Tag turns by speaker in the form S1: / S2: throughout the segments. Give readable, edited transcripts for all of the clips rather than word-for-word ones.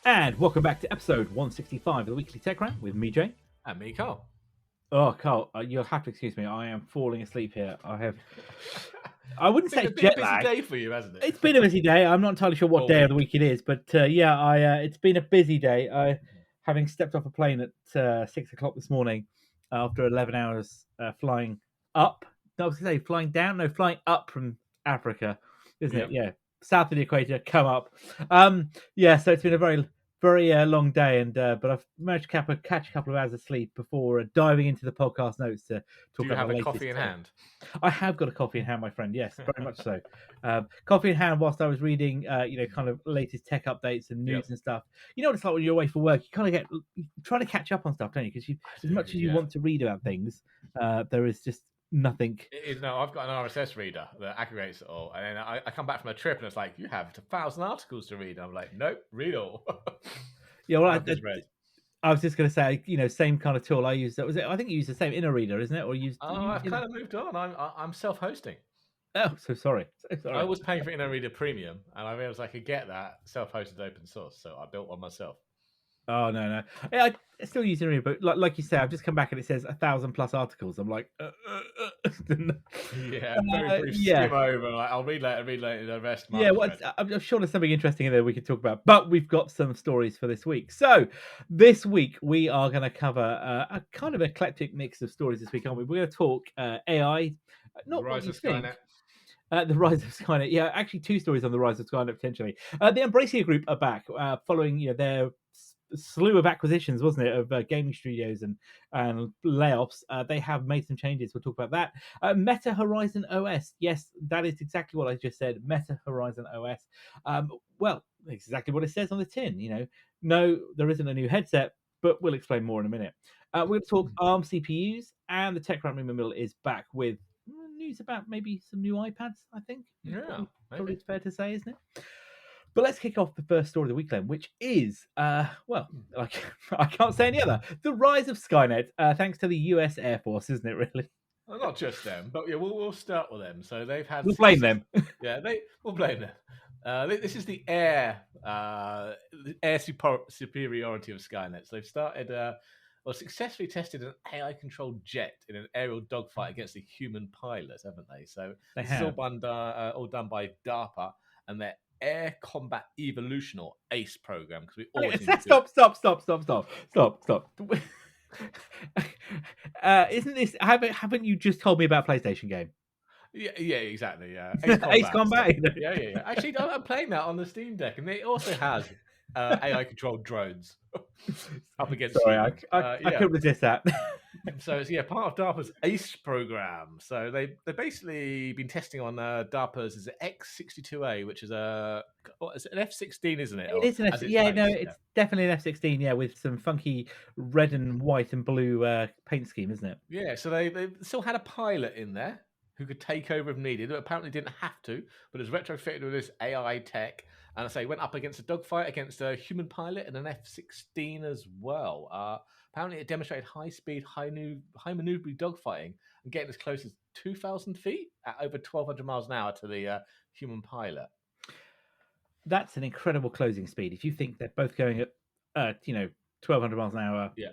S1: And welcome back to episode 165 of the Weekly Tech Rant with me, Jay.
S2: And me, Carl.
S1: Oh, Carl, you'll have to excuse me. I am falling asleep here. I wouldn't say
S2: It's been
S1: jet
S2: a busy
S1: lag.
S2: day for you, hasn't it?
S1: It's been a busy day. I'm not entirely sure what
S2: All
S1: day of the
S2: week.
S1: week it is, but it's been a busy day. Having stepped off a plane at 6 o'clock this morning after 11 hours flying up. No, I was going to say flying down. No, flying up from Africa, isn't it?
S2: Yep.
S1: Yeah, south of the equator, come up. So it's been a very long day, and but I've managed to catch a couple of hours of sleep before diving into the podcast notes to
S2: Do
S1: talk
S2: you
S1: about
S2: have
S1: the
S2: a
S1: latest
S2: coffee in
S1: tech.
S2: hand?
S1: I have got a coffee in hand, my friend. Yes, very much so. Coffee in hand whilst I was reading, kind of latest tech updates and news
S2: Yep.
S1: and stuff. You know what it's like when you're away for work. You kind of you try to catch up on stuff, don't you? Because as much as you
S2: Yeah.
S1: want to read about things, there is just nothing.
S2: No, I've got an RSS reader that aggregates it all. And then I come back from a trip and it's like, you have 1,000 articles to read. And I'm like, nope, read all.
S1: Yeah, well, I was just going to say, same kind of tool I used. That was it. I think you use the same Inner Reader, isn't it? Or used?
S2: I've kind of moved on. I'm self-hosting.
S1: Oh, so sorry.
S2: I was paying for Inner Reader Premium, and I realized I could get that self-hosted open source, so I built one myself.
S1: Oh no! I still use Inner Reader, but like you say, I've just come back and it says 1,000+ articles. I'm like,
S2: Yeah, very brief skim over. Like, I'll read later. The rest.
S1: I'm sure there's something interesting in there we could talk about, but we've got some stories for this week. So this week we are going to cover a kind of eclectic mix of stories. This week, aren't we? We're going to talk AI, not what you think. The rise of Skynet. Yeah, actually, two stories on the rise of Skynet potentially. The Embracia Group are back following their slew of acquisitions, wasn't it, of gaming studios and layoffs. They have made some changes. We'll talk about that. Meta Horizon OS. Yes, that is exactly what I just said. Meta Horizon OS. Well, exactly what it says on the tin. No, there isn't a new headset, but we'll explain more in a minute. We're going to talk ARM CPUs, and the Tech Rant in the middle is back with news about maybe some new iPads, I think.
S2: Yeah,
S1: probably fair to say, isn't it? But let's kick off the first story of the weekend, which is, like I can't say any other. The rise of Skynet, thanks to the US Air Force, isn't it, really?
S2: Well, not just them, but yeah, we'll start with them. So they've had.
S1: We'll blame them.
S2: Yeah, we'll blame them. This is the air superiority of Skynet. So they've started, successfully tested an AI-controlled jet in an aerial dogfight against a human pilot, haven't they? So
S1: They
S2: this is
S1: have.
S2: all done by DARPA and their Air Combat Evolution, or ACE program. Because we always
S1: Stop. Isn't this? Haven't you just told me about a PlayStation game?
S2: Yeah, exactly. Yeah,
S1: Ace Combat.
S2: So, yeah. Actually, I'm playing that on the Steam Deck, and it also has AI-controlled drones up against.
S1: Sorry, I couldn't resist that.
S2: So it's part of DARPA's ACE program. So they've basically been testing on DARPA's X-62A, which is it's an F-16, isn't it?
S1: It is an F-16. It's definitely an F-16. Yeah, with some funky red and white and blue paint scheme, isn't it?
S2: Yeah. So they still had a pilot in there who could take over if needed. But apparently didn't have to, but was retrofitted with this AI tech. And I say went up against a dogfight against a human pilot and an F-16 as well. Apparently, it demonstrated high-speed, high maneuverability dogfighting and getting as close as 2,000 feet at over 1,200 miles an hour to the human pilot.
S1: That's an incredible closing speed. If you think they're both going at, 1,200 miles an hour.
S2: Yeah.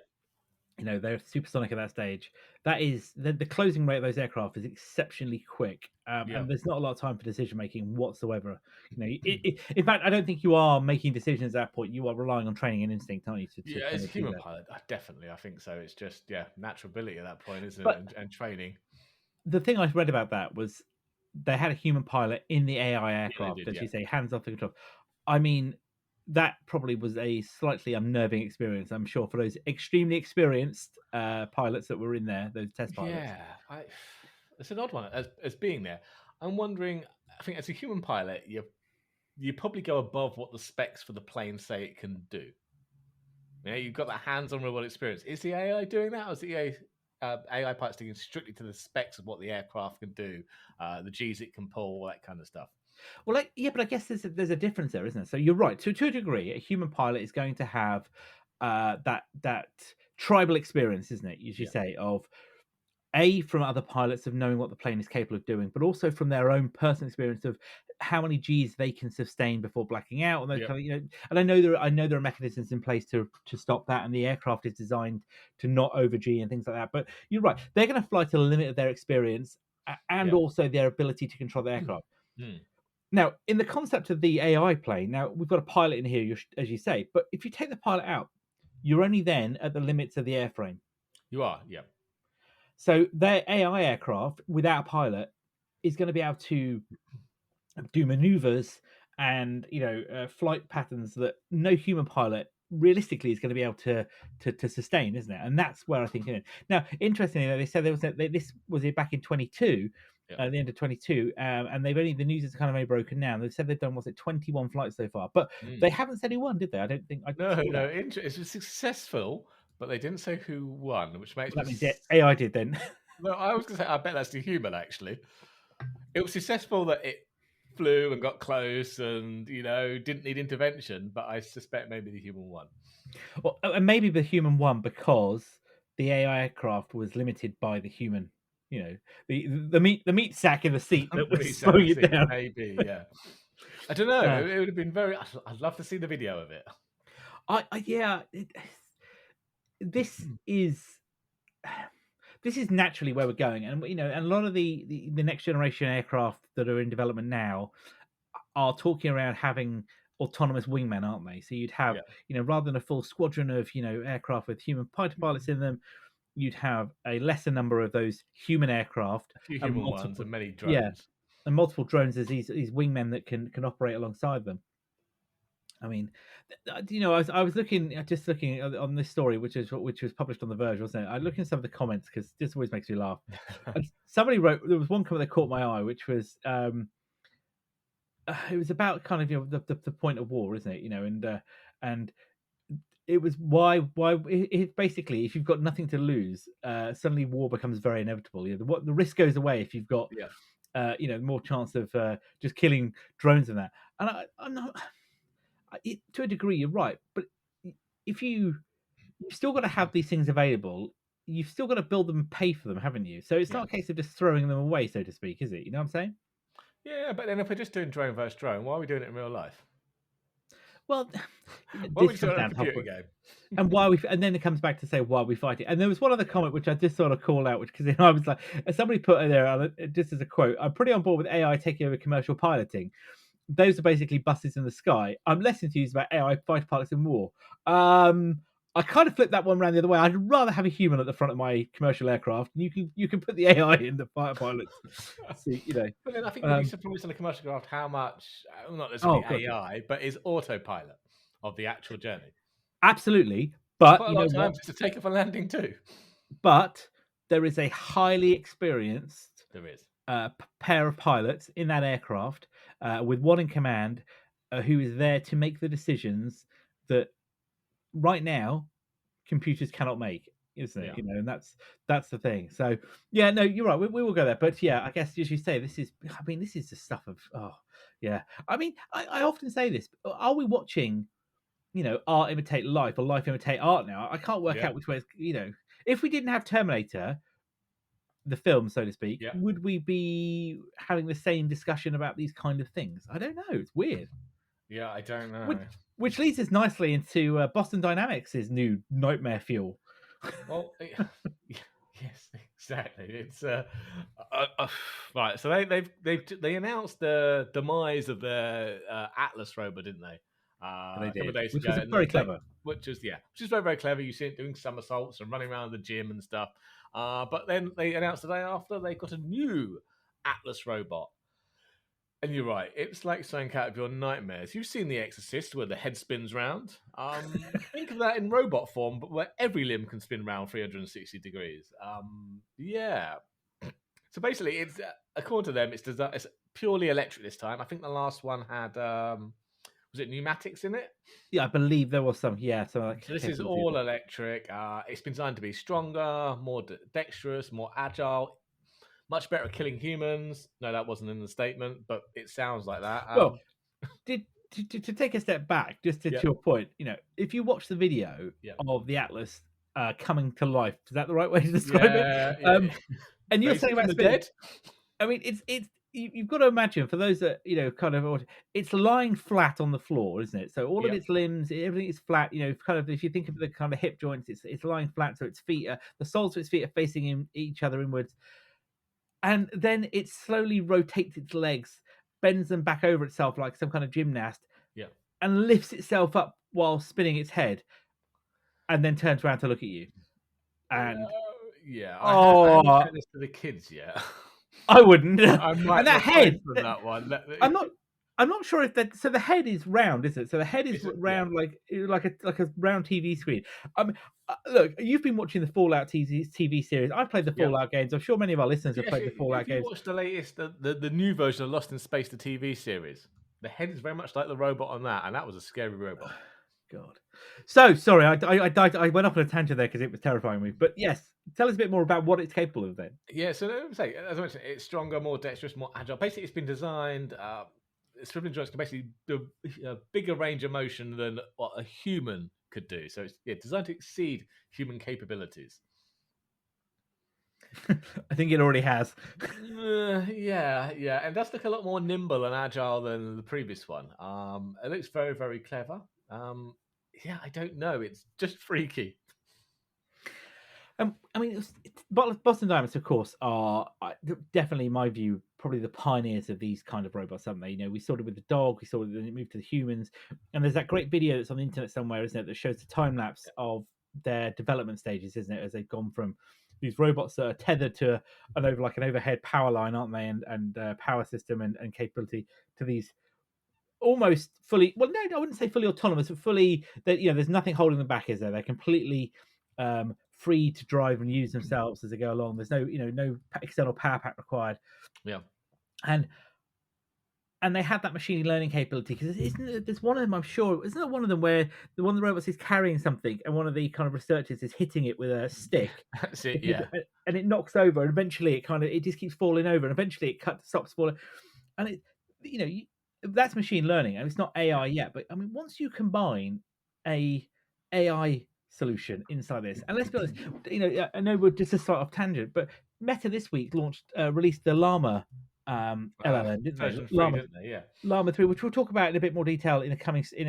S1: They're supersonic at that stage. That is the closing rate of those aircraft is exceptionally quick, and there's not a lot of time for decision making whatsoever. In fact, I don't think you are making decisions at that point. You are relying on training and instinct, aren't you?
S2: As a human pilot, definitely. I think so. It's just natural ability at that point, isn't it? And training.
S1: The thing I read about that was they had a human pilot in the AI aircraft, as you say, hands off the control. I mean, that probably was a slightly unnerving experience, I'm sure, for those extremely experienced pilots that were in there, those test pilots.
S2: Yeah, it's an odd one as being there. I'm wondering, I think as a human pilot, you probably go above what the specs for the plane say it can do. You've got that hands-on real-world experience. Is the AI doing that, or is the AI pilot sticking strictly to the specs of what the aircraft can do, the G's it can pull, all that kind of stuff?
S1: Well, but I guess there's a difference there, isn't there? So you're right. To a degree, a human pilot is going to have that tribal experience, isn't it? As you say, of from other pilots of knowing what the plane is capable of doing, but also from their own personal experience of how many Gs they can sustain before blacking out, and those
S2: Yep.
S1: kind of, And I know there are mechanisms in place to stop that, and the aircraft is designed to not over G and things like that. But you're right; they're going to fly to the limit of their experience and
S2: Yep.
S1: also their ability to control the aircraft.
S2: Mm.
S1: Now, in the concept of the AI plane, now we've got a pilot in here, as you say, but if you take the pilot out, you're only then at the limits of the airframe.
S2: You are. Yep.
S1: So their AI aircraft without a pilot is going to be able to do maneuvers and flight patterns that no human pilot realistically is going to be able to sustain, isn't it? And that's where I think it is. Now, interestingly, they said this was it back in 22,
S2: Yep.
S1: the end of 22, and the news is kind of only broken now. They've said they've done, was it 21 flights so far, but they
S2: Mm.
S1: haven't said who won, did they? I don't think I
S2: No,
S1: saw
S2: no,
S1: that.
S2: it was successful, but they didn't say who won, which makes
S1: Well,
S2: me.
S1: that means AI did then.
S2: No, I was going to say, I bet that's the human, actually. It was successful that it flew and got close and, didn't need intervention, but I suspect maybe the human won.
S1: Well, and maybe the human won because the AI aircraft was limited by the human. The meat sack in the seat that was
S2: Maybe
S1: slowing it
S2: seat,
S1: down.
S2: maybe, yeah. I don't know.
S1: Uh,
S2: It would have been very. I'd love to see the video of it.
S1: yeah, this is this is naturally where we're going, and and a lot of the next generation aircraft that are in development now are talking around having autonomous wingmen, aren't they? So you'd have,
S2: Yeah,
S1: rather than a full squadron of aircraft with human fighter pilots in them, you'd have a lesser number of those human aircraft
S2: a few
S1: and
S2: human ones
S1: multiple,
S2: and many
S1: yeah,
S2: drones.
S1: and multiple drones as these wingmen that can operate alongside them. I mean, I was just looking on this story, which was published on The Verge, wasn't it? I look in some of the comments because this always makes me laugh. And somebody wrote, there was one comment that caught my eye, which was it was about kind of the point of war, isn't it? And it was why basically if you've got nothing to lose, suddenly war becomes very inevitable. The risk goes away if you've got
S2: Yeah,
S1: more chance of just killing drones and that. And I'm not to a degree you're right, but if you've still got to have these things available. You've still got to build them and pay for them, haven't you? So it's
S2: yeah,
S1: not a case of just throwing them away, so to speak, is it? You know what I'm saying?
S2: yeah. But then if we're just doing drone versus drone, why are we doing it in real life?
S1: Well,
S2: Why don't we
S1: this
S2: just do
S1: comes
S2: it on a
S1: down to the whole
S2: computer
S1: point.
S2: game?
S1: And then it comes back to say why we fight it. And there was one other comment which I just sort of call out, which because I was like, somebody put in there just as a quote: "I'm pretty on board with AI taking over commercial piloting. Those are basically buses in the sky. I'm less enthused about AI fighter pilots in war." I kind of flipped that one around the other way. I'd rather have a human at the front of my commercial aircraft, and you can put the AI in the fighter pilots. See,
S2: But then I think you'll be
S1: um,
S2: surprised on a commercial craft how much, not
S1: oh
S2: necessarily
S1: god, yeah.
S2: AI, but is autopilot of the actual journey.
S1: Absolutely.
S2: And
S1: But
S2: quite a
S1: you
S2: lot
S1: know
S2: of
S1: what?
S2: times it's a take off a landing too.
S1: But there is a highly experienced
S2: There is.
S1: pair of pilots in that aircraft, with one in command, who is there to make the decisions that right now computers cannot make, isn't it?
S2: Yeah.
S1: And that's the thing. So yeah, no, you're right. We will go there, but yeah, I guess as you say, this is. I mean, this is the stuff of. Oh, yeah. I mean, I often say this. Are we watching? Art imitate life or life imitate art now? I can't work
S2: Yeah.
S1: out which way. If we didn't have Terminator, the film, so to speak,
S2: Yeah.
S1: would we be having the same discussion about these kind of things? I don't know. It's weird.
S2: Yeah. I don't
S1: Which
S2: know.
S1: which leads us nicely into Boston Dynamics' new nightmare fuel.
S2: Well, yes, exactly. It's right. So they announced the demise of their Atlas rover, didn't they?
S1: They
S2: A couple of
S1: did,
S2: days
S1: which
S2: ago,
S1: was
S2: and
S1: very clever.
S2: which is very very clever. You see it doing somersaults and running around the gym and stuff. But then they announced the day after they got a new Atlas robot. And you're right. It's like something out of your nightmares. You've seen The Exorcist, where the head spins round. Think of that in robot form, but where every limb can spin round 360 degrees. Yeah. So basically, it's according to them, it's purely electric this time. I think the last one had was it pneumatics in it?
S1: Yeah, I believe there was some. Yeah, some like
S2: So this is
S1: capability of
S2: all
S1: it.
S2: electric. It's been designed to be stronger, more dexterous, more agile, much better at killing humans. No, that wasn't in the statement, but it sounds like that.
S1: Well, to take a step back, just to
S2: Yeah,
S1: your point, if you watch the video
S2: yeah,
S1: of the Atlas coming to life. Is that the right way to describe it?
S2: Yeah, yeah.
S1: And you're saying
S2: Basically from
S1: about
S2: the
S1: spinning.
S2: dead.
S1: I mean, you've got to imagine for those that kind of it's lying flat on the floor, isn't it? So all of
S2: Yep.
S1: its limbs, everything is flat. Kind of if you think of the kind of hip joints, it's lying flat. So its feet are the soles of its feet are facing each other inwards, and then it slowly rotates its legs, bends them back over itself like some kind of gymnast,
S2: Yeah.
S1: and lifts itself up while spinning its head, and then turns around to look at you. And
S2: Yeah. I haven't
S1: oh,
S2: shown this to the kids yet.
S1: I wouldn't.
S2: I
S1: And
S2: might
S1: that
S2: refrain
S1: head,
S2: from that one.
S1: I'm not. I'm not sure if that. So the head is round, isn't it? So the head is
S2: Yeah.
S1: round, like a round TV screen. Look, you've been watching the Fallout TV series. I've played the
S2: Yep.
S1: Fallout games. I'm sure many of our listeners have
S2: Yeah,
S1: played the Fallout
S2: if you
S1: games.
S2: watch the latest, the new version of Lost in Space, the TV series, the head is very much like the robot on that, and that was a scary robot.
S1: God. So sorry, I went off on a tangent there because it was terrifying me. But yes, tell us a bit more about what it's capable of then.
S2: Yeah, so let me say, as I mentioned, it's stronger, more dexterous, more agile. Basically, it's been designed. Scribbling joints can basically do a bigger range of motion than what a human could do. So it's designed to exceed human capabilities.
S1: I think it already has.
S2: Yeah, and it does look a lot more nimble and agile than the previous one. It looks very, very clever. Yeah, I don't know. It's just freaky.
S1: I mean, Boston Dynamics, of course, are definitely, in my view, probably the pioneers of these kind of robots, haven't they? We saw it with the dog, we saw it when it moved to the humans, and there's that great video that's on the internet somewhere, isn't it, that shows the time lapse of their development stages, isn't it, as they've gone from these robots that are tethered to an overhead power line, aren't they, and power system and capability to these almost fully, well, no, I wouldn't say fully autonomous, but fully that there's nothing holding them back, is there? They're completely free to drive and use themselves as they go along. There's no external power pack required.
S2: Yeah.
S1: And they have that machine learning capability because there's one of them, I'm sure, isn't there one of them where one of the robots is carrying something and one of the kind of researchers is hitting it with a stick.
S2: That's it, yeah.
S1: And it knocks over, and eventually it just keeps falling over, and eventually it stops falling. And that's machine learning, and it's not AI yet. But I mean, once you combine a AI solution inside this, and let's be honest, I know we're just a sort of tangent, but Meta this week released the Llama LLM, didn't they?
S2: Version 3, didn't they? Yeah.
S1: Llama 3, which we'll talk about in a bit more detail in a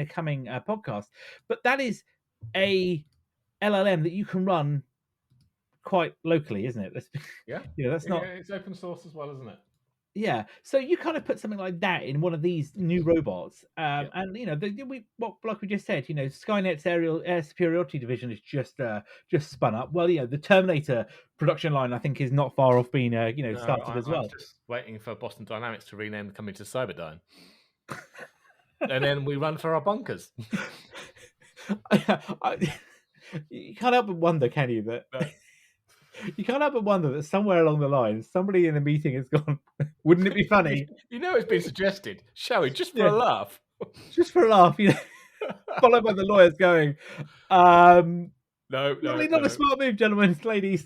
S1: coming podcast. But that is a LLM that you can run quite locally, isn't it?
S2: Yeah.
S1: That's not.
S2: Yeah, it's open source as well, isn't it?
S1: Yeah, so you kind of put something like that in one of these new robots,
S2: Yep.
S1: and like we just said, Skynet's air superiority division is just spun up. Well, the Terminator production line, I think, is not far off being
S2: No,
S1: started as well.
S2: I'm just waiting for Boston Dynamics to rename the company to Cyberdyne. And then we run for our bunkers.
S1: You can't help but wonder, can you, that
S2: No.
S1: you can't help but wonder that somewhere along the line, somebody in the meeting has gone, wouldn't it be funny?
S2: It's been suggested. Shall we? Just for
S1: Yeah.
S2: a laugh.
S1: Just for a laugh, followed by the lawyers going,
S2: No.
S1: not a smart move, gentlemen, ladies.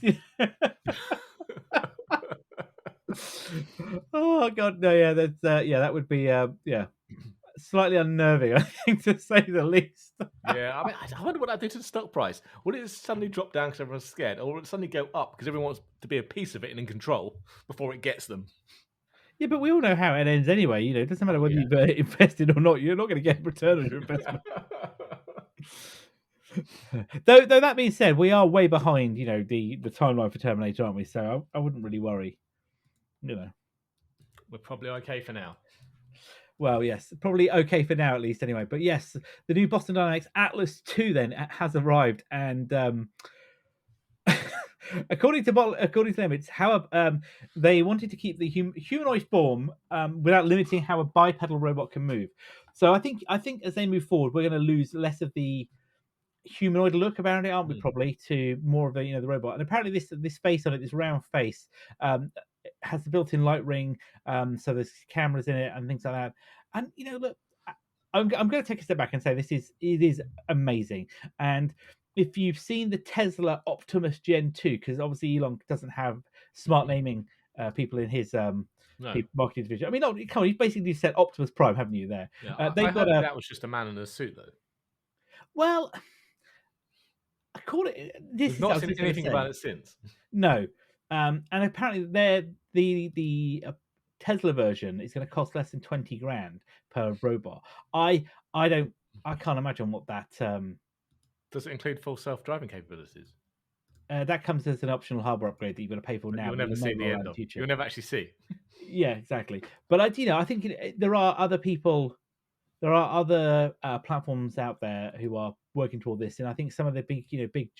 S1: Oh God, no, yeah, that's that would be slightly unnerving, I think, to say the least.
S2: Yeah, I mean, I wonder what that did to the stock price. Would it suddenly drop down because everyone's scared, or would it suddenly go up because everyone wants to be a piece of it and in control before it gets them?
S1: Yeah, but we all know how it ends anyway. It doesn't matter whether you've invested or not. You're not going to get a return on your investment. Though that being said, we are way behind, the timeline for Terminator, aren't we? So I wouldn't really worry.
S2: We're probably okay for now.
S1: Well, yes, probably okay for now at least, anyway. But yes, the new Boston Dynamics Atlas 2 then has arrived, and according to them, it's how they wanted to keep the humanoid form without limiting how a bipedal robot can move. So I think as they move forward, we're going to lose less of the humanoid look about it, aren't we? Probably to more of the robot. And apparently this face on it, this round face, has the built-in light ring, so there's cameras in it and things like that. And look, I'm going to take a step back and say it is amazing. And if you've seen the Tesla Optimus Gen 2, because obviously Elon doesn't have smart naming people in his marketing division. I mean, no, come on, you basically said Optimus Prime, haven't you? There,
S2: yeah, I heard that was just a man in a suit, though.
S1: Well, call it. This
S2: We've
S1: is. I
S2: not
S1: was
S2: seen
S1: just going to
S2: anything about
S1: say
S2: it since.
S1: no. And apparently, the Tesla version is going to cost less than 20 grand per robot. I don't. I can't imagine what that.
S2: Does it include full self-driving capabilities?
S1: That comes as an optional hardware upgrade that you're going to pay for
S2: But
S1: now,
S2: you'll
S1: but
S2: never
S1: you'll know
S2: see the
S1: more about in
S2: end
S1: the
S2: of.
S1: future.
S2: You'll never actually see.
S1: Yeah, exactly. But I think there are other people. There are other platforms out there who are working toward this, and I think some of the big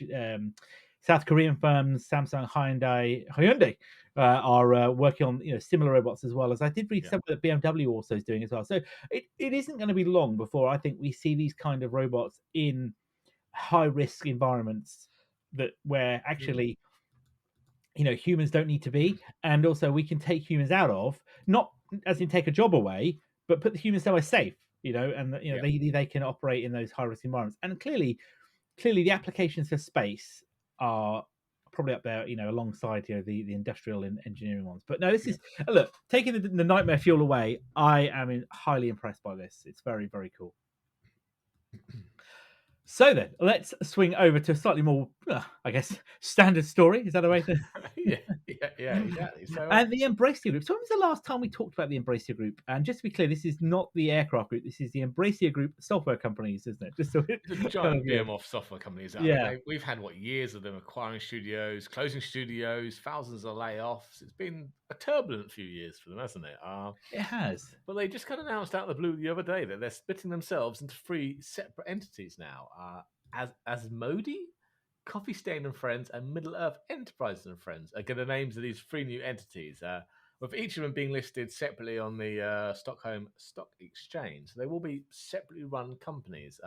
S1: South Korean firms, Samsung, Hyundai, are working on similar robots as well. As I did read
S2: Yeah.
S1: some that BMW also is doing as well. So it isn't going to be long before I think we see these kind of robots in high risk environments where actually humans don't need to be, and also we can take humans out of, not as in take a job away, but put the humans somewhere safe, and
S2: Yeah.
S1: they can operate in those high risk environments. And clearly the applications for space are probably up there, alongside the industrial and engineering ones. But no, this
S2: Yeah.
S1: is look, taking the nightmare fuel away. I am highly impressed by this. It's very, very cool. So then, let's swing over to a slightly more, I guess, standard story. Is that a way to?
S2: Yeah, exactly. So,
S1: And the Embracia Group. So when was the last time we talked about the Embracia Group? And just to be clear, this is not the aircraft group. This is the Embracia Group software companies, isn't it? Just so it
S2: it's a
S1: kind
S2: giant
S1: of
S2: behemoth software companies. I mean,
S1: yeah,
S2: we've had years of them acquiring studios, closing studios, thousands of layoffs. It's been a turbulent few years for them, hasn't it?
S1: it has.
S2: But they just kind of announced out of the blue the other day that they're splitting themselves into three separate entities now. As Modi, Coffee Stain and Friends, and Middle Earth Enterprises and Friends are the names of these three new entities, with each of them being listed separately on the Stockholm Stock Exchange. So they will be separately run companies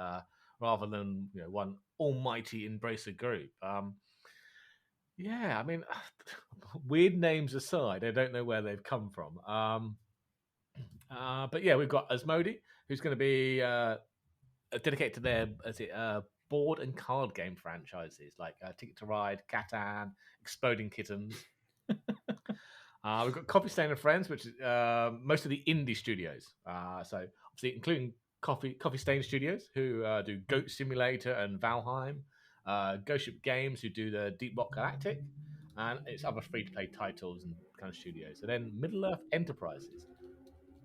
S2: rather than one almighty Embracer group. Yeah, I mean, weird names aside, I don't know where they've come from. But yeah, we've got Asmodee, who's going to be dedicated to their board and card game franchises like Ticket to Ride, Catan, Exploding Kittens. We've got Coffee Stain and Friends, which is most of the indie studios. So obviously including Coffee Stain Studios, who do Goat Simulator and Valheim. Ghost Ship Games, who do the Deep Rock Galactic, and its other free-to-play titles and kind of studios. And then Middle Earth Enterprises,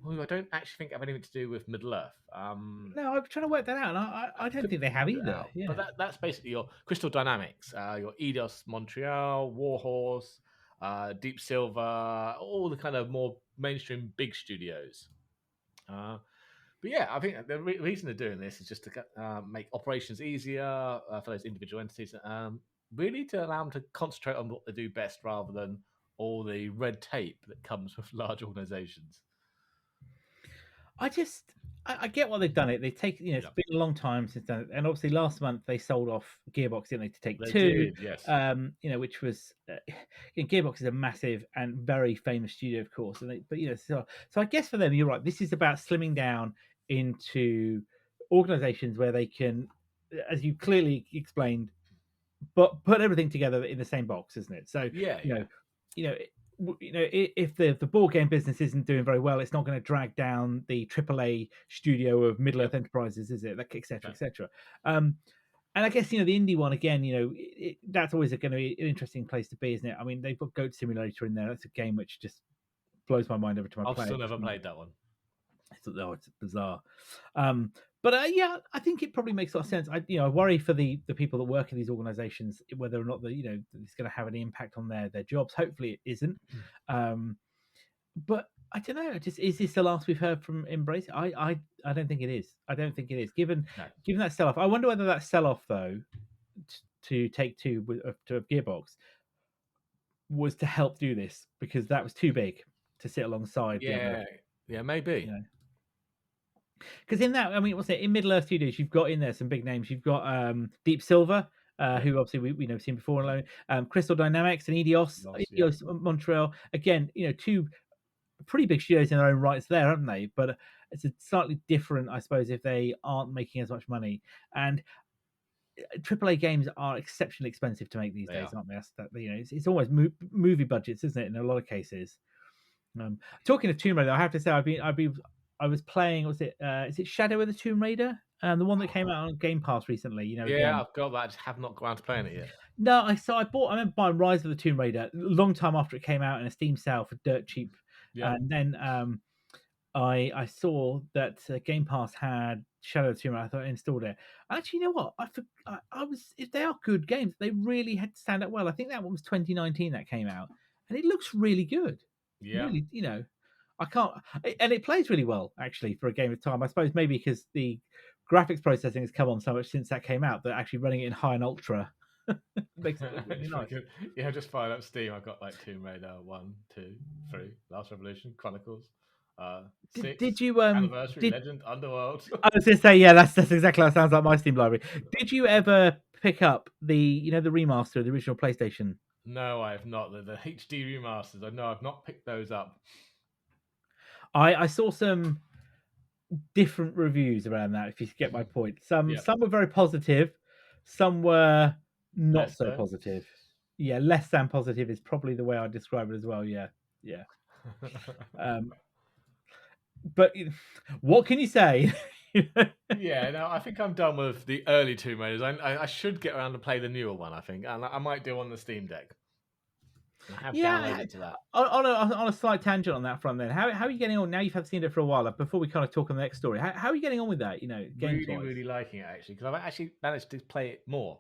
S2: who I don't actually think have anything to do with Middle Earth.
S1: No, I'm trying to work that out, and I don't think they have
S2: figure it
S1: either.
S2: out.
S1: Yeah.
S2: But that's basically your Crystal Dynamics, your Eidos Montreal, Warhorse, Deep Silver, all the kind of more mainstream big studios. But yeah, I think the reason they're doing this is just to make operations easier for those individual entities, really to allow them to concentrate on what they do best rather than all the red tape that comes with large organizations.
S1: I get why they've done it. They take, it's
S2: Yeah,
S1: been a long time since done it, and obviously last month they sold off Gearbox, didn't they, to take
S2: they
S1: two,
S2: did, yes.
S1: which was, Gearbox is a massive and very famous studio, of course, and but so I guess for them, you're right. This is about slimming down into organizations where they can, as you clearly explained, but put everything together in the same box, isn't it? So
S2: Yeah,
S1: you
S2: yeah.
S1: know, if the board game business isn't doing very well, it's not going to drag down the AAA studio of Middle Earth
S2: Yep.
S1: Enterprises, is it? Like, et cetera,
S2: No.
S1: et cetera. And I guess the indie one again, that's always going to be an interesting place to be, isn't it? I mean, they've got Goat Simulator in there. That's a game which just blows my mind every time I
S2: I've
S1: play
S2: still
S1: it.
S2: never played that one.
S1: It's bizarre. But yeah, I think it probably makes a lot of sense. I worry for the people that work in these organizations whether or not it's going to have any impact on their jobs. Hopefully, it isn't. But I don't know. Just is this the last we've heard from Embrace? I don't think it is. I don't think it is. Given that sell off, I wonder whether that sell off though to take two to Gearbox was to help do this because that was too big to sit alongside the other.
S2: Yeah, maybe.
S1: Because in that, I mean, what's it in Middle Earth Studios? You've got in there some big names. You've got Deep Silver, who obviously we know seen before alone. Crystal Dynamics and Eidos Montreal. Again, two pretty big studios in their own rights there, haven't they? But it's a slightly different, I suppose, if they aren't making as much money. And AAA games are exceptionally expensive to make these days, aren't they? It's almost movie budgets, isn't it? In a lot of cases. Talking of Tomb Raider, I have to say I was playing. Was it? Is it Shadow of the Tomb Raider? The one that came out on Game Pass recently. You know,
S2: Yeah,
S1: again.
S2: I've got that. I just have not got around to playing it yet.
S1: No, I remember buying Rise of the Tomb Raider a long time after it came out in a Steam sale for dirt cheap,
S2: Yeah.
S1: and then I saw that Game Pass had Shadow of the Tomb Raider. I thought I installed it. Actually, you know what? I was if they are good games, they really had to stand up well. I think that one was 2019 that came out, and it looks really good.
S2: Yeah.
S1: Really, you know, I can't, and it plays really well actually for a game of time. I suppose maybe because the graphics processing has come on so much since that came out that actually running it in high and ultra makes it look really
S2: It's pretty
S1: nice.
S2: good. Yeah, just fired up Steam. I've got like Tomb Raider 1, 2, 3, Last Revolution, Chronicles,
S1: Did
S2: 6,
S1: you
S2: Anniversary,
S1: did
S2: Legend, Underworld.
S1: I was gonna say, yeah, that's exactly that sounds like my Steam library. Did you ever pick up the remaster of the original PlayStation?
S2: No, I have not. The HD remasters. I know I've not picked those up.
S1: I saw some different reviews around that. If you get my point, some
S2: Yeah,
S1: some were very positive, some were not
S2: less
S1: so
S2: so.
S1: positive. Yeah, less than positive is probably the way I describe it as well. Yeah, yeah. Um, but what can you say?
S2: Yeah, no, I think I'm done with the early Tomb Raiders. I should get around to play the newer one. I think, and I might do on the Steam Deck. I have
S1: Yeah,
S2: downloaded to that.
S1: on a slight tangent on that front, then how are you getting on now? You've seen it for a while. Before we kind of talk on the next story, how are you getting on with that? You know, games
S2: Really,
S1: wise.
S2: really liking it actually because I've actually managed to play it more,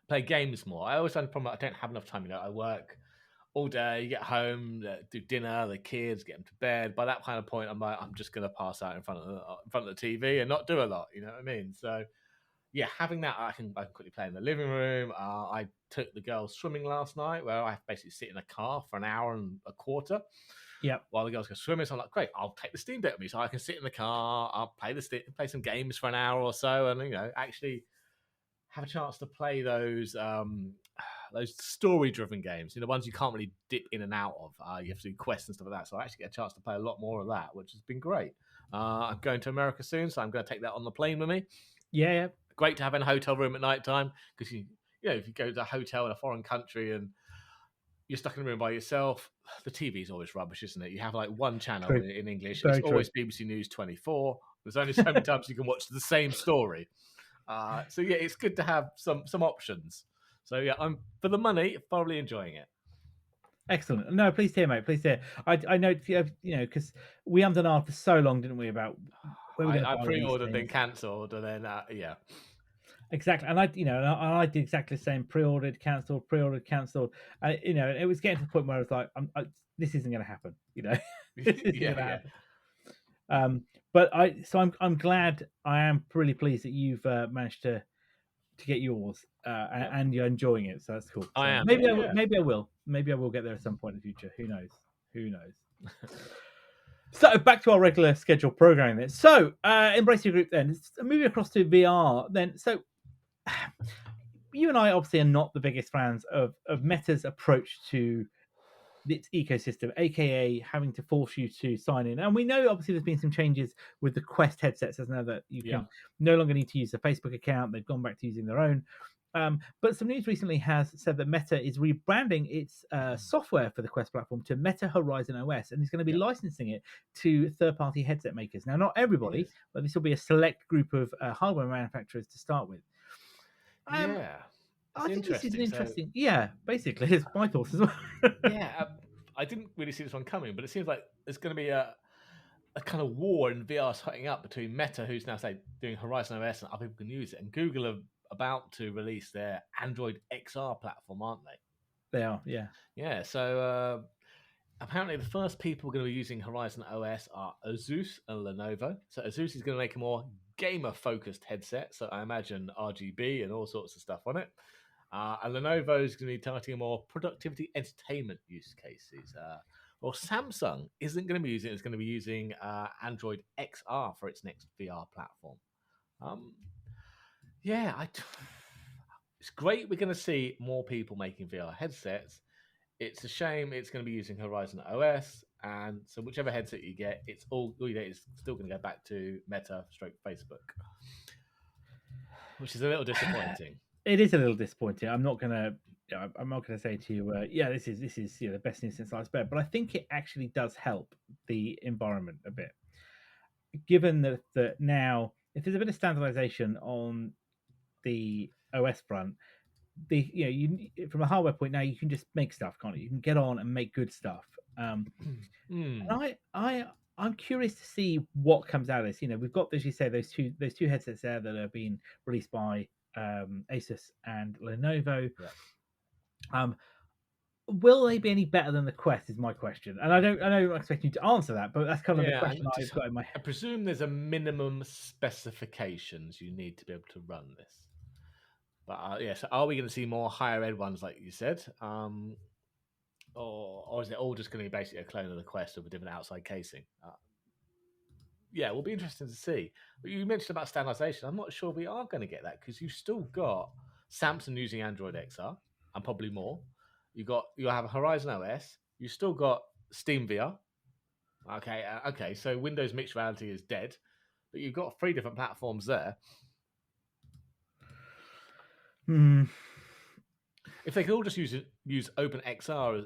S2: play games more. I always had a problem. I don't have enough time. You know, I work all day. You get home, do dinner, the kids, get them to bed. By that kind of point, I'm like, I'm just gonna pass out in front of the TV and not do a lot. You know what I mean? So yeah, having that, I can quickly play in the living room. I took the girls swimming last night, where I basically sit in a car for an hour and a quarter
S1: Yep.
S2: while the girls go swimming. So I'm like, great, I'll take the Steam Deck with me, so I can sit in the car. I'll play some games for an hour or so, and actually have a chance to play those story-driven games. You know, ones you can't really dip in and out of. You have to do quests and stuff like that. So I actually get a chance to play a lot more of that, which has been great. I'm going to America soon, so I'm going to take that on the plane with me.
S1: Yeah.
S2: Great to have in a hotel room at night time because if you go to a hotel in a foreign country and you're stuck in a room by yourself, the TV is always rubbish, isn't it? You have like one channel
S1: True.
S2: in English. It's
S1: Very true.
S2: always BBC News 24. There's only so many times you can watch the same story. So yeah, it's good to have some options. So yeah, I'm for the money, thoroughly enjoying it.
S1: Excellent. No, please hear, mate. Please hear. I know, because we ummed and ahed for so long, didn't we, about where we're going to
S2: I
S1: buy all these
S2: pre-ordered, then
S1: things.
S2: cancelled, and then yeah.
S1: Exactly, and I did exactly the same. Pre-ordered, cancelled. It was getting to the point where I was like, this isn't going to happen. This isn't going
S2: Yeah,
S1: to
S2: yeah.
S1: happen. But I'm glad. I am really pleased that you've managed to get yours,
S2: Yep.
S1: and you're enjoying it. So that's cool.
S2: I
S1: So
S2: am.
S1: maybe
S2: Yeah, yeah.
S1: maybe I will get there at some point in the future. Who knows? Who knows? So back to our regular scheduled programming then. So embrace your group then. Moving across to VR then. So you and I obviously are not the biggest fans of Meta's approach to its ecosystem, aka having to force you to sign in. And we know obviously there's been some changes with the Quest headsets as now that you
S2: Yeah.
S1: can no longer need to use a Facebook account. They've gone back to using their own. But some news recently has said that Meta is rebranding its software for the Quest platform to Meta Horizon OS, and is going to be
S2: Yeah.
S1: licensing it to third-party headset makers. Now, not everybody,
S2: Yes.
S1: but this will be a select group of hardware manufacturers to start with. Um,
S2: Yeah. It's
S1: I think this is an
S2: interesting. So
S1: interesting. Yeah, basically, it's my thoughts as well.
S2: yeah, I didn't really see this one coming, but it seems like there's going to be a kind of war in VR setting up between Meta, who's now say doing Horizon OS and other people can use it, and Google are about to release their Android XR platform, aren't they?
S1: They are, yeah.
S2: Yeah. So apparently, the first people going to be using Horizon OS are Asus and Lenovo. So Asus is going to make a more gamer-focused headset. So I imagine RGB and all sorts of stuff on it. And Lenovo is going to be targeting more productivity entertainment use cases. Well, Samsung isn't going to be using it. It's going to be using Android XR for its next VR platform. Um, yeah, it's great we're going to see more people making VR headsets. It's a shame it's going to be using Horizon OS, and so whichever headset you get, it's all you get is still going to go back to Meta stroke Facebook, which is a little disappointing.
S1: It is a little disappointing. I'm not gonna say to you, yeah, this is the best news since sliced bread. But I think it actually does help the environment a bit, given that now if there's a bit of standardization on the OS front, you from a hardware point now you can just make stuff, can't you? You can get on and make good stuff.
S2: Hmm.
S1: I'm curious to see what comes out of this. We've got, as you say, those two headsets there that are being released by Asus and Lenovo.
S2: Yeah.
S1: Um, will they be any better than the Quest? Is my question, and I don't expect you to answer that, but that's kind of the
S2: Yeah,
S1: question
S2: and
S1: I've
S2: just
S1: got in my
S2: I
S1: head.
S2: presume there's a minimum specifications you need to be able to run this. But yeah, so are we going to see more higher end ones like you said, or is it all just going to be basically a clone of the Quest with a different outside casing? Yeah, it will be interesting to see. But you mentioned about standardization. I'm not sure we are going to get that because you've still got Samsung using Android XR and probably more. You have Horizon OS. You still got Steam VR. Okay. So Windows mixed reality is dead, but you've got three different platforms there.
S1: Hmm.
S2: If they could all just use OpenXR,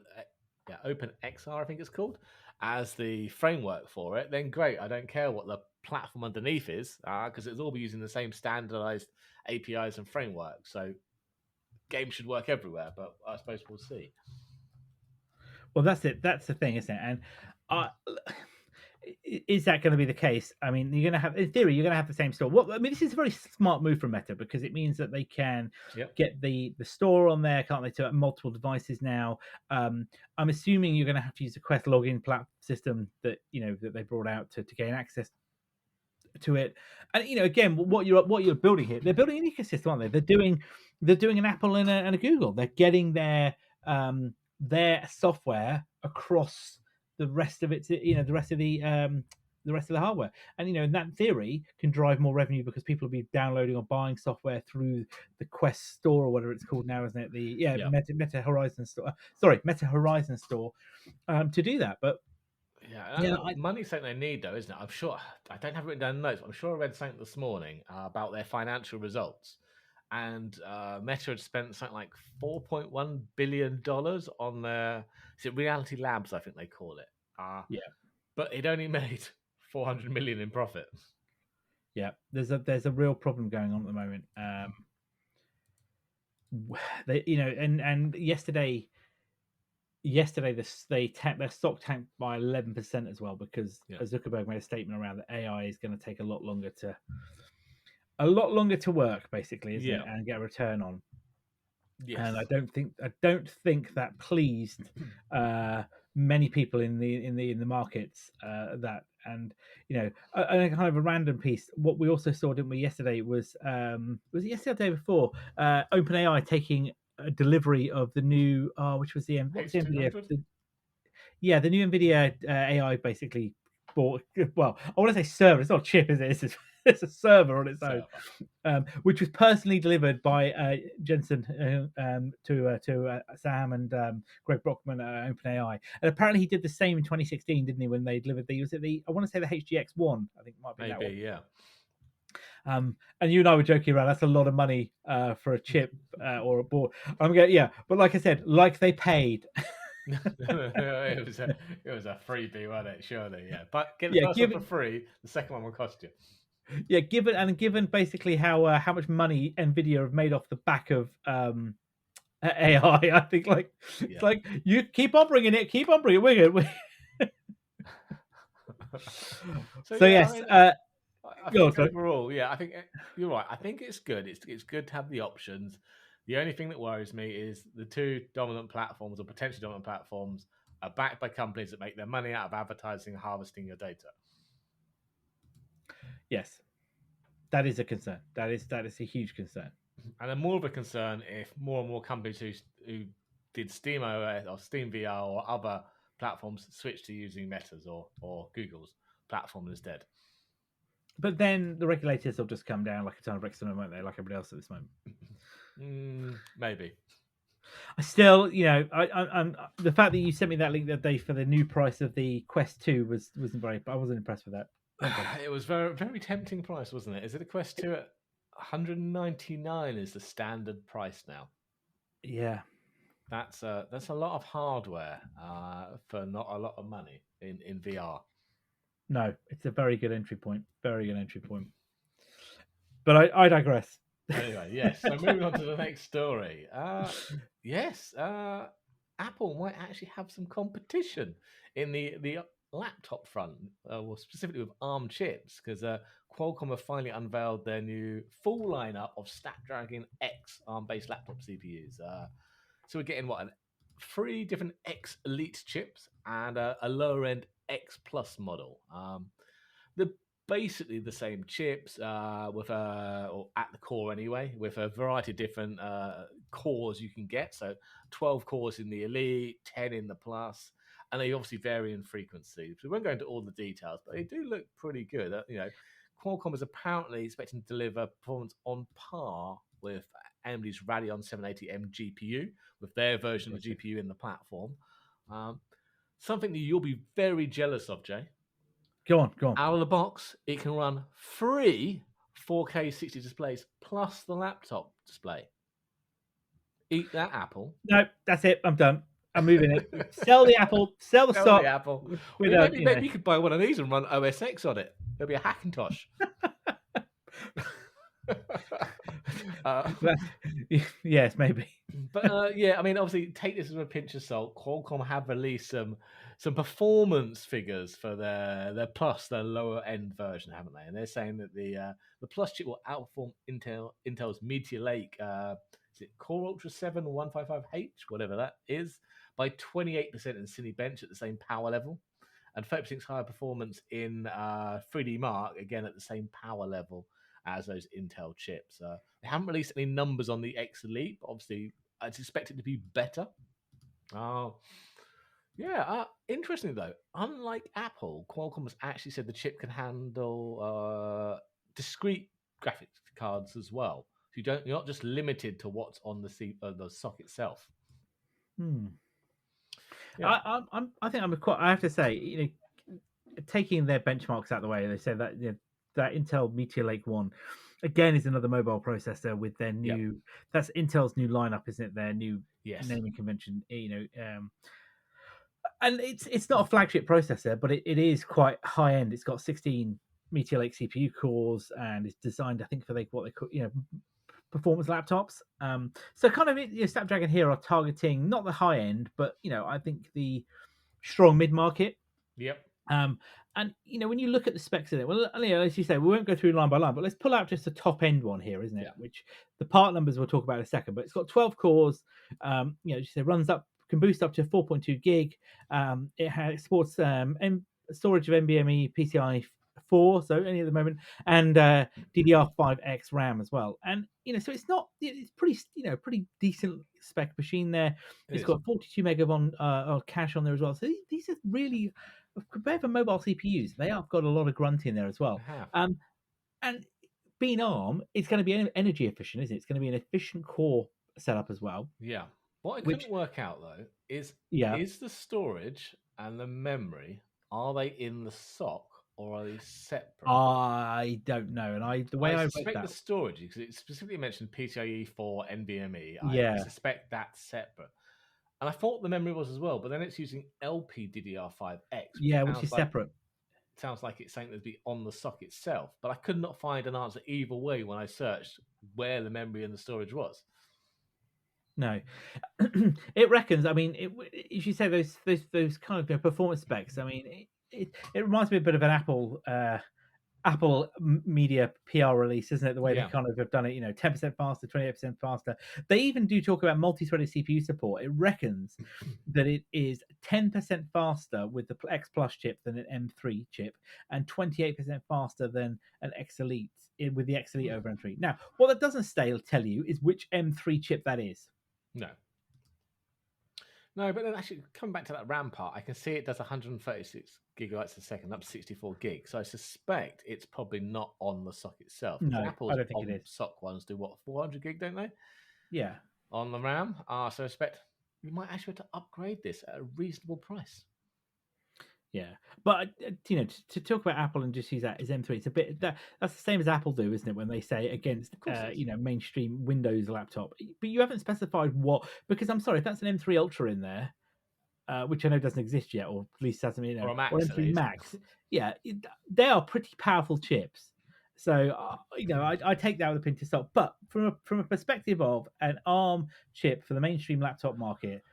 S2: OpenXR, I think it's called, as the framework for it, then great. I don't care what the platform underneath is, because it's all be using the same standardized APIs and framework. So games should work everywhere. But I suppose we'll see.
S1: Well, that's it. That's the thing, isn't it? And uh, is that going to be the case? I mean, you're going to have, in theory, you're going to have the same store. I mean, this is a very smart move from Meta because it means that they can
S2: Yep.
S1: get the store on there, can't they, to multiple devices now. I'm assuming you're going to have to use the Quest login system that that they brought out to gain access to it. And again, what you're building here, they're building an ecosystem, aren't they? They're doing an Apple and a Google. They're getting their software across the rest of it, the rest of the hardware. And in that theory can drive more revenue because people will be downloading or buying software through the Quest store or whatever it's called now, isn't it?
S2: Yeah.
S1: Meta Horizon store. Sorry, Meta Horizon store, to do that. But
S2: Yeah,
S1: yeah,
S2: money's something they need, though, isn't it? I'm sure. I don't have it written down in notes, but I'm sure I read something this morning about their financial results, and Meta had spent something like $4.1 billion on their is it Reality Labs, I think they call it.
S1: yeah.
S2: But it only made 400 million in profit.
S1: Yeah, there's a real problem going on at the moment. And yesterday their stock tanked by 11% as well because
S2: Yeah.
S1: Zuckerberg made a statement around that AI is going to take a lot longer to work, basically, isn't it,
S2: Yeah.
S1: and get a return on. And I
S2: Yes.
S1: don't think that pleased uh, many people in the markets, that. And a kind of a random piece. What we also saw, didn't we, yesterday was it yesterday or the day before? OpenAI taking a delivery of the new, which was what was the NVIDIA?
S2: H200
S1: The new NVIDIA AI basically bought. Well, I want to say server. It's not a chip, is it? It's a server on its own,
S2: server.
S1: which was personally delivered by Jensen, to Sam and Greg Brockman at OpenAI. And apparently he did the same in 2016, didn't he? When they delivered I want to say the HGX1. I think it might have been that
S2: Maybe,
S1: one.
S2: yeah.
S1: And you and I were joking around. That's a lot of money for a chip or a board. I'm going, yeah, but like I said, like they paid.
S2: it was a freebie, wasn't it? Surely, yeah. But get the
S1: Yeah,
S2: first one for free. The second one will cost you.
S1: given basically how much money Nvidia have made off the back of AI, I think it's
S2: Yeah.
S1: like you keep on bringing it, keep on bringing it. We're good.
S2: So
S1: So
S2: yeah, I
S1: yes,
S2: mean, I
S1: go on,
S2: think
S1: sorry.
S2: overall, yeah, I think you're right. I think it's good. It's good to have the options. The only thing that worries me is the two dominant platforms or potentially dominant platforms are backed by companies that make their money out of advertising and harvesting your data.
S1: Yes, that is a concern. That is a huge concern.
S2: And then more of a concern if more and more companies who did Steam OS or Steam VR or other platforms switch to using Meta's or Google's platform instead.
S1: But then the regulators will just come down like a ton of bricks on them, won't they? Like everybody else at this moment.
S2: Maybe.
S1: I still, I'm the fact that you sent me that link that day for the new price of the Quest 2 wasn't very. I wasn't impressed with that.
S2: It was very very tempting price, wasn't it? Is it a Quest 2 at 199 is the standard price now?
S1: Yeah,
S2: That's a lot of hardware for not a lot of money in VR.
S1: no, it's a very good entry point. Very good entry point. But I digress.
S2: Anyway, yes. So moving on to the next story. Yes, Apple might actually have some competition in the laptop front, well, specifically with ARM chips, because Qualcomm have finally unveiled their new full lineup of Snapdragon X ARM-based laptop CPUs. So we're getting what, three different X Elite chips and a lower end X Plus model. They're basically the same chips with or at the core anyway, with a variety of different cores you can get. So 12 cores in the Elite, 10 in the Plus, and they obviously vary in frequency. So we won't go into all the details, but they do look pretty good. Qualcomm is apparently expecting to deliver performance on par with AMD's Radeon 780M GPU, with their version of the GPU in the platform. Um, Something that you'll be very jealous of, Jay.
S1: Go on, go on.
S2: Out of the box, it can run three 4K 60 displays plus the laptop display. Eat that, Apple.
S1: No, that's it. I'm done. I'm moving it. Sell the Apple. Sell the
S2: Sell
S1: stock.
S2: the Apple.
S1: With
S2: Well,
S1: a,
S2: maybe you could buy one of these and run OS X on it. There'll be a Hackintosh.
S1: Yes, maybe.
S2: But yeah, I mean, obviously, take this with a pinch of salt. Qualcomm have released some performance figures for their Plus, their lower end version, haven't they? And they're saying that the Plus chip will outperform Intel's Meteor Lake, is it Core Ultra 7 155H, whatever that is, by 28% in Cinebench at the same power level, and 30% higher performance in 3D Mark, again at the same power level as those Intel chips. They haven't released any numbers on the X Elite, but obviously I'd expect it to be better. Interestingly though, unlike Apple, Qualcomm has actually said the chip can handle discrete graphics cards as well. So you're not just limited to what's on the sock itself.
S1: Yeah. I think I have to say, taking their benchmarks out of the way, they say that that Intel Meteor Lake 1 again is another mobile processor with their new. That's Intel's new lineup, isn't it? Their new naming convention. And it's not a flagship processor, but it is quite high end. It's got 16 Meteor Lake CPU cores, and it's designed, I think, for what they call performance laptops. So kind of Snapdragon here are targeting not the high end, but I think the strong mid market.
S2: Yep.
S1: And when you look at the specs in it, well, as you say, we won't go through line by line, but let's pull out just the top end one here, isn't it?
S2: Yeah.
S1: Which the part numbers we'll talk about in a second. But it's got 12 cores. Runs up, can boost up to 4.2 gig. It supports storage of NVMe PCI 4, so only at the moment, and DDR5X RAM as well. And so it's pretty decent spec machine there. It's got 42 meg of cache on there as well. So these are really, compared for mobile CPUs, they have got a lot of grunt in there as well. And being ARM, it's going to be energy efficient, isn't it? It's going to be an efficient core setup as well.
S2: Yeah. What I couldn't work out though is the storage and the memory, are they in the SoC or are they separate?
S1: I don't know. And I
S2: suspect the storage, because it specifically mentioned PCIe 4 NVMe. I suspect that's separate. And I thought the memory was as well, but then it's using LPDDR5X.
S1: Which is separate.
S2: Sounds like it's something that'd be on the SoC itself, but I could not find an answer either way when I searched where the memory and the storage was.
S1: No, it reckons. I mean, if you say those kind of performance specs, I mean, it reminds me a bit of an Apple media PR release, isn't it? The way they kind of have done it, 10% faster, 28% faster. They even do talk about multi-threaded CPU support. It reckons that it is 10% faster with the X Plus chip than an M3 chip, and 28% faster than an X Elite with the X Elite over M3. Now, what that doesn't tell you is which M3 chip that is.
S2: No, but then actually, coming back to that RAM part, I can see it does 136 gigabytes a second, up to 64 gigs. So I suspect it's probably not on the SoC itself.
S1: No,
S2: Apple's
S1: I don't think it is.
S2: SoC ones do what, 400 gig, don't they?
S1: Yeah.
S2: On the RAM. So I suspect you might actually have to upgrade this at a reasonable price.
S1: Yeah, but to talk about Apple and just use that as M3, it's a bit that's the same as Apple do, isn't it? When they say against mainstream Windows laptop, but you haven't specified what, because I'm sorry, if that's an M3 Ultra in there, which I know doesn't exist yet, or at least hasn't,
S2: or a Max,
S1: or M3 Max, they are pretty powerful chips. So I take that with a pinch of salt. But from a perspective of an ARM chip for the mainstream laptop market,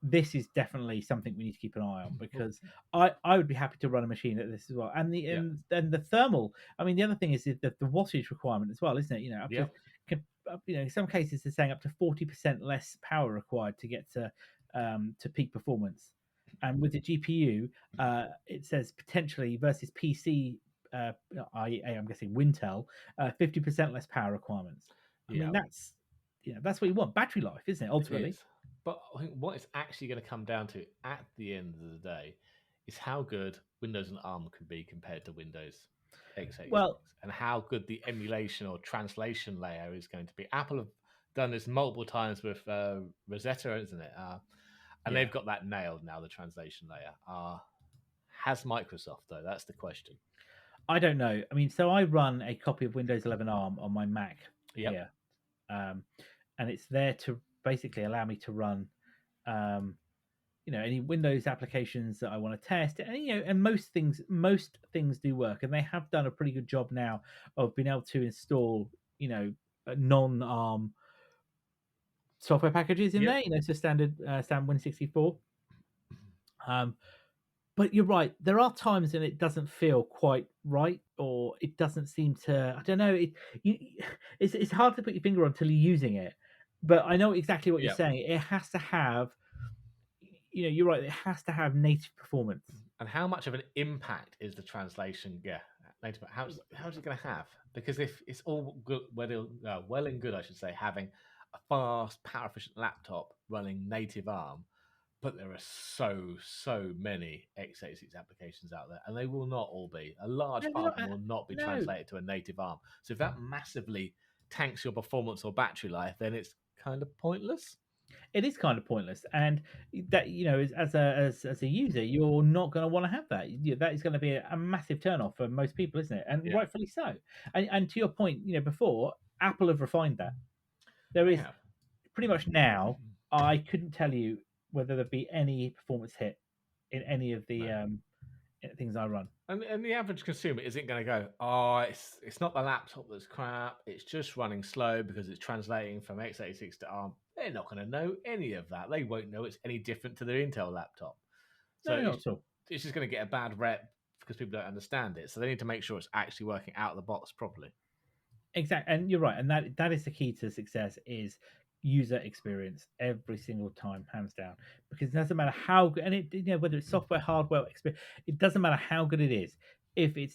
S1: this is definitely something we need to keep an eye on, because I would be happy to run a machine at this as well. And
S2: Yeah.
S1: the thermal. I mean, the other thing is the wattage requirement as well, isn't it? Up
S2: Yeah.
S1: to in some cases they're saying up to 40% less power required to get to peak performance. And with the GPU, it says potentially versus PC. I'm guessing Wintel, 50% less power requirements. I mean,
S2: Yeah.
S1: that's what you want. Battery life, isn't it?
S2: It
S1: Ultimately.
S2: is. But I think what it's actually going to come down to at the end of the day is how good Windows and ARM can be compared to Windows x86,
S1: Well,
S2: and how good the emulation or translation layer is going to be. Apple have done this multiple times with Rosetta, isn't it? And
S1: yeah.
S2: they've got that nailed now, the translation layer. Has Microsoft, though? That's the question.
S1: I don't know. I mean, so I run a copy of Windows 11 ARM on my Mac
S2: Yep.
S1: here, and it's there to basically allow me to run, any Windows applications that I want to test, and and most things do work, and they have done a pretty good job now of being able to install, non-ARM software packages in
S2: Yep.
S1: there, so standard Win64. But you're right. There are times when it doesn't feel quite right, or it doesn't seem to. I don't know. You, it's hard to put your finger on until you're using it. But I know exactly what you're
S2: Yep.
S1: saying. It has to have. You're right. It has to have native performance.
S2: And how much of an impact is the translation? Yeah, native. How's it going to have? Because if it's all good, well and good, I should say, having a fast, power efficient laptop running native ARM, but there are so many x86 applications out there, and they will not all be. A large
S1: No, they're
S2: part of
S1: not,
S2: them will not be
S1: no,
S2: translated to a native ARM. So if that massively tanks your performance or battery life, then it's kind of pointless.
S1: it is kind of pointless, and that as a user, you're not going to want to have that. That is going to be a massive turnoff for most people, isn't it? And
S2: Yeah,
S1: rightfully so. And to your point, before Apple have refined that. There
S2: they
S1: is
S2: have.
S1: pretty much now, I couldn't tell you whether there'd be any performance hit in any of the
S2: No.
S1: things I run.
S2: And the average consumer isn't going to go, oh, it's not the laptop that's crap. It's just running slow because it's translating from x86 to ARM. They're not going to know any of that. They won't know it's any different to their Intel laptop. So
S1: No, not at all.
S2: it's just going to get a bad rep because people don't understand it. So they need to make sure it's actually working out of the box properly.
S1: Exactly, and you're right, and that is the key to success is user experience every single time, hands down. Because it doesn't matter how good, and whether it's software, hardware, experience, it doesn't matter how good it is. If it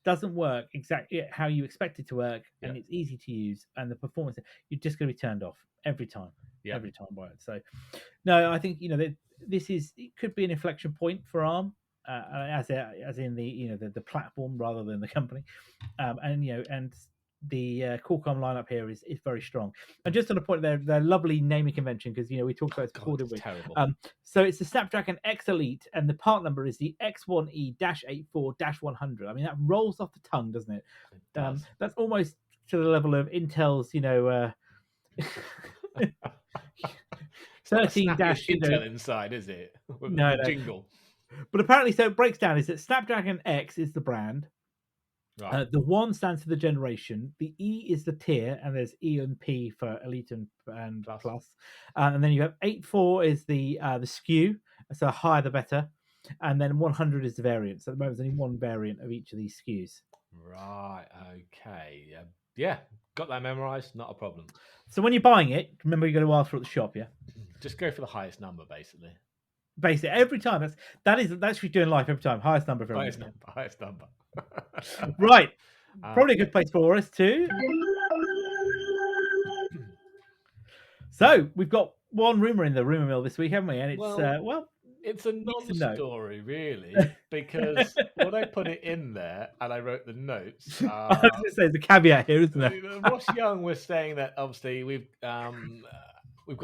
S1: doesn't work exactly how you expect it to work,
S2: Yeah.
S1: and it's easy to use, and the performance, you're just going to be turned off every time,
S2: Yeah.
S1: every time by it. So, no, I think that it could be an inflection point for ARM, as in the platform rather than the company, and the Qualcomm lineup here is very strong. And just on the point, their lovely naming convention, because we talked about it before, didn't we?
S2: Terrible.
S1: So it's the Snapdragon X Elite, and the part number is the X1E-84-100. I mean, that rolls off the tongue, doesn't it?
S2: It does.
S1: That's almost to the level of Intel's, 13 dash.
S2: Intel inside, is it? With
S1: No,
S2: the jingle.
S1: But apparently, so it breaks down is that Snapdragon X is the brand.
S2: Right.
S1: The 1 stands for the generation. The E is the tier, and there's E and P for Elite and Plus. And then you have 84 is the SKU, so higher the better. And then 100 is the variant. So at the moment, there's only one variant of each of these SKUs.
S2: Right. Okay. Yeah. Got that memorized. Not a problem.
S1: So when you're buying it, remember you got to ask for it at the shop, yeah?
S2: Just go for the highest number, basically.
S1: Basically, every time. That's what you're doing life every time. Highest number for everything.
S2: Highest number.
S1: Right. Probably a good place for us too. So we've got one rumor in the rumor mill this week, haven't we? And it's
S2: it's a non-story, really, because when I put it in there and I wrote the notes,
S1: I was going to say there's a caveat here, isn't there?
S2: Ross Young was saying that obviously we've got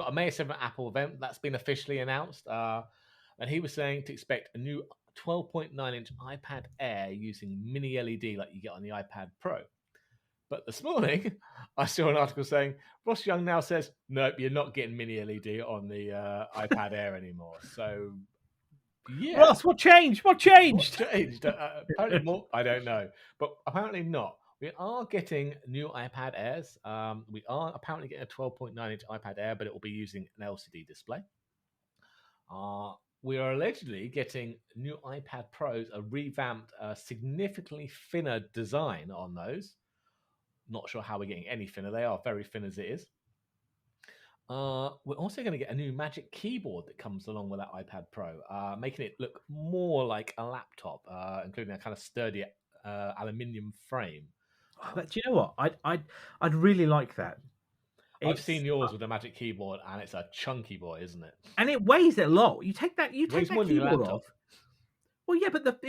S2: a May 7th Apple event that's been officially announced, and he was saying to expect a new 12.9-inch iPad Air using mini LED like you get on the iPad Pro. But this morning, I saw an article saying Ross Young now says, nope, you're not getting mini LED on the iPad Air anymore. So, yeah.
S1: Ross, what changed? What changed?
S2: Apparently more. I don't know. But apparently not. We are getting new iPad Airs. We are apparently getting a 12.9-inch iPad Air, but it will be using an LCD display. We are allegedly getting new iPad Pros, a revamped, significantly thinner design on those. Not sure how we're getting any thinner. They are very thin as it is. We're also going to get a new Magic Keyboard that comes along with that iPad Pro, making it look more like a laptop, including a kind of sturdy aluminium frame.
S1: But do you know what? I'd really like that.
S2: I've
S1: It's
S2: seen yours with a Magic Keyboard, and it's a chunky boy, isn't it?
S1: and it weighs a lot. You take that
S2: Weighs more than your
S1: keyboard
S2: laptop.
S1: off. Well, yeah, but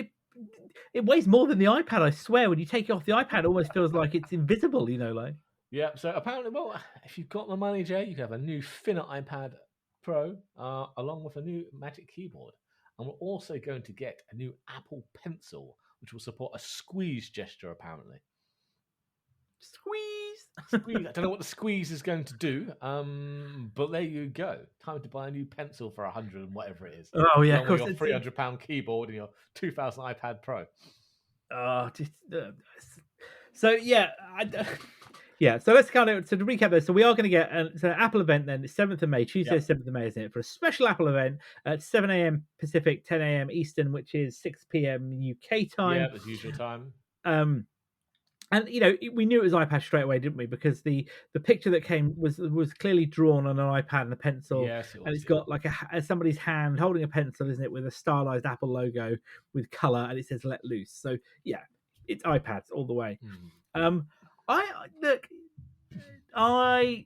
S1: it weighs more than the iPad. I swear, when you take it off the iPad, it almost feels like it's invisible. Like.
S2: Yeah, so apparently, well, if you've got the money, Jay, you can have a new thinner iPad Pro along with a new Magic Keyboard. And we're also going to get a new Apple Pencil, which will support a squeeze gesture, apparently.
S1: Squeeze.
S2: Squeeze. I don't know what the squeeze is going to do, but there you go. Time to buy a new pencil for 100 and whatever it is.
S1: Oh yeah,
S2: along
S1: of course.
S2: with your £300 keyboard and your 2000 iPad Pro.
S1: So yeah, yeah. So let's kind of to recap this. So we are going to get an Apple event then, 7th of May, Tuesday,
S2: Yep.
S1: 7th of May, isn't it? For a special Apple event at 7 a.m. Pacific, 10 a.m. Eastern, which is 6 p.m. UK time.
S2: Yeah, the usual time.
S1: And we knew it was iPad straight away, didn't we? Because the picture that came was clearly drawn on an iPad and a pencil.
S2: Yes, it was,
S1: and it's got like somebody's hand holding a pencil, isn't it, with a stylized Apple logo with color, and it says "Let Loose." So yeah, it's iPads all the way. I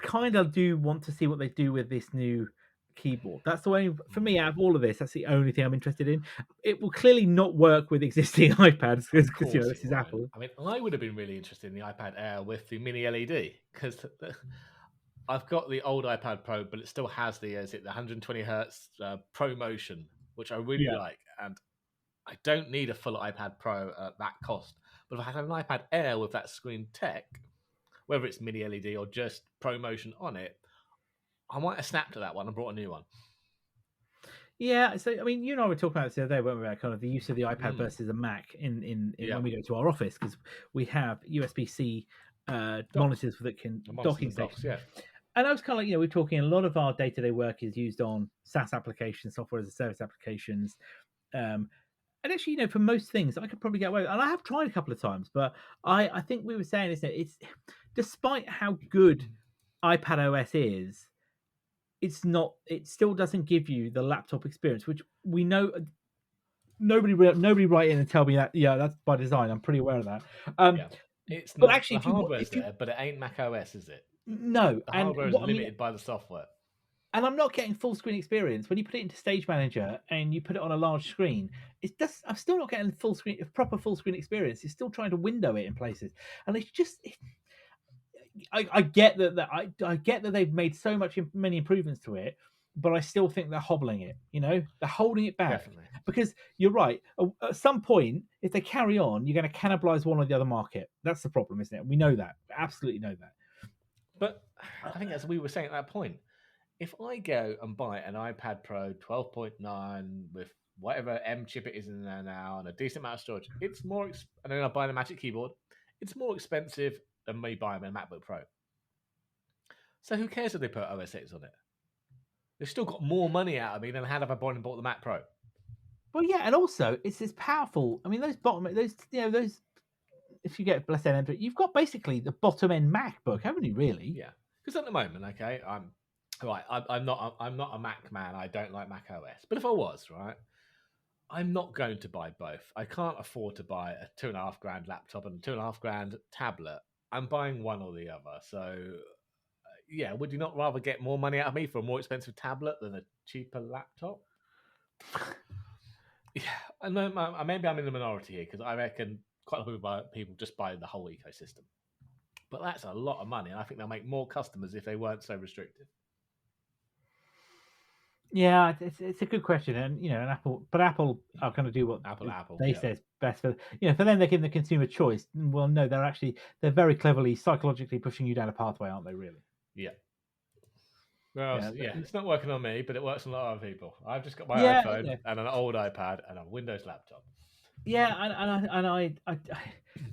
S1: kind of do want to see what they do with this new keyboard. That's the way for me out of all of this. That's the only thing I'm interested in. It will clearly not work with existing iPads because this is Apple.
S2: I mean, I would have been really interested in the iPad Air with the mini LED because I've got the old iPad Pro, but it still has the 120 hertz Pro Motion, which I really like, and I don't need a full iPad Pro at that cost. But if I had an iPad Air with that screen tech, whether it's mini LED or just Pro Motion on it, I might have snapped at that one and brought a new one.
S1: Yeah, so I mean, you and I were talking about this the other day, weren't we? About kind of the use of the iPad versus a Mac in when we go to our office, because we have USB-C monitors that can docking stations.
S2: Yeah.
S1: And I was kind of like, we're talking a lot of our day-to-day work is used on SaaS applications, software as a service applications. And actually, for most things, I could probably get away with it. And I have tried a couple of times, but I think we were saying, isn't it? It's despite how good iPad OS is, it's not. It still doesn't give you the laptop experience, which we know. Nobody write in and tell me that. Yeah, that's by design. I'm pretty aware of that.
S2: It's
S1: but
S2: not,
S1: actually,
S2: the hardware's there, but it ain't Mac OS, is it?
S1: No,
S2: the hardware is limited by the software.
S1: And I'm not getting full screen experience when you put it into Stage Manager and you put it on a large screen. I'm still not getting proper full screen experience. It's still trying to window it in places, and it's just. I get that I get that they've made many improvements to it, but I still think they're hobbling it. They're holding it back.
S2: Definitely.
S1: Because you're right. At some point, if they carry on, you're going to cannibalize one or the other market. That's the problem, isn't it? We know that. We absolutely know that.
S2: But I think as we were saying at that point, if I go and buy an iPad Pro 12.9 with whatever M chip it is in there now and a decent amount of storage, it's more. And then I buy the Magic Keyboard, it's more expensive than me buying a MacBook Pro. So who cares if they put OS 6 on it? They've still got more money out of me than I had if I bought the Mac Pro.
S1: Well, yeah, and also it's this powerful. I mean, those. If you get blessed end, you've got basically the bottom end MacBook, haven't you? Really?
S2: Yeah. Because at the moment, okay, I'm not a Mac man. I don't like Mac OS. But if I was, right, I'm not going to buy both. I can't afford to buy a $2,500 laptop and a $2,500 tablet. I'm buying one or the other. So, yeah, would you not rather get more money out of me for a more expensive tablet than a cheaper laptop? Yeah, I know. Maybe I'm in the minority here because I reckon quite a lot of people just buy the whole ecosystem. But that's a lot of money, and I think they'll make more customers if they weren't so restrictive.
S1: Yeah, it's a good question, and Apple are going to do what they say is best for for them. They're giving the consumer choice. Well, no, they're very cleverly psychologically pushing you down a pathway, aren't they? Really?
S2: Yeah. Well, yeah, it's not working on me, but it works on a lot of people. I've just got my iPhone and an old iPad and a Windows laptop.
S1: Yeah, and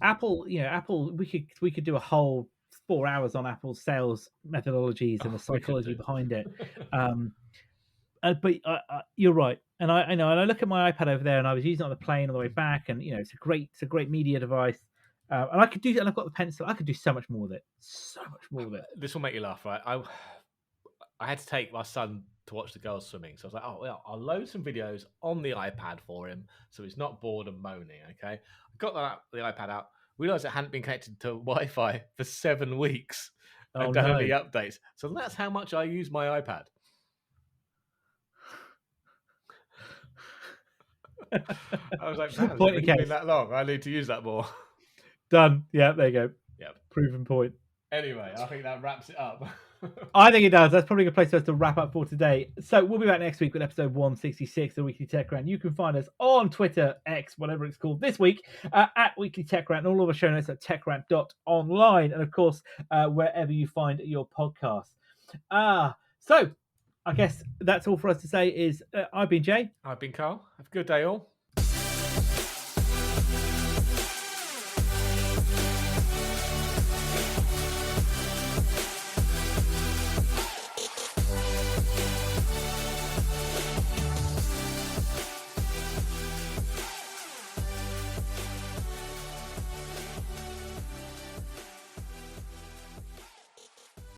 S1: Apple, Apple, we could do a whole 4 hours on Apple's sales methodologies and the
S2: We could
S1: psychology
S2: do.
S1: behind it. But you're right, and I know, and I look at my iPad over there, and I was using it on the plane on the way back, and it's a great media device, and I could do, and I've got the pencil, I could do so much more with it, so much more with it.
S2: This will make you laugh, right? I had to take my son to watch the girls swimming, so I was like, oh well, I'll load some videos on the iPad for him, so he's not bored and moaning. Okay, I got the iPad out, realised it hadn't been connected to Wi-Fi for 7 weeks,
S1: Oh
S2: and done
S1: no!
S2: any updates. So that's how much I use my iPad. I was like, man, it's
S1: Point
S2: really
S1: in
S2: been
S1: case.
S2: that long. I need to use that more.
S1: Done. Yeah, there you go.
S2: Yep.
S1: Proven point.
S2: Anyway, I think that wraps it up.
S1: I think it does. That's probably a good place for us to wrap up for today. So we'll be back next week with episode 166 of the Weekly Tech Rant. You can find us on Twitter, X, whatever it's called this week, at Weekly Tech Rant, and all of our show notes at techrant.online, and of course, wherever you find your podcast. So I guess that's all for us to say is I've been Jay.
S2: I've been Carl. Have a good day, all.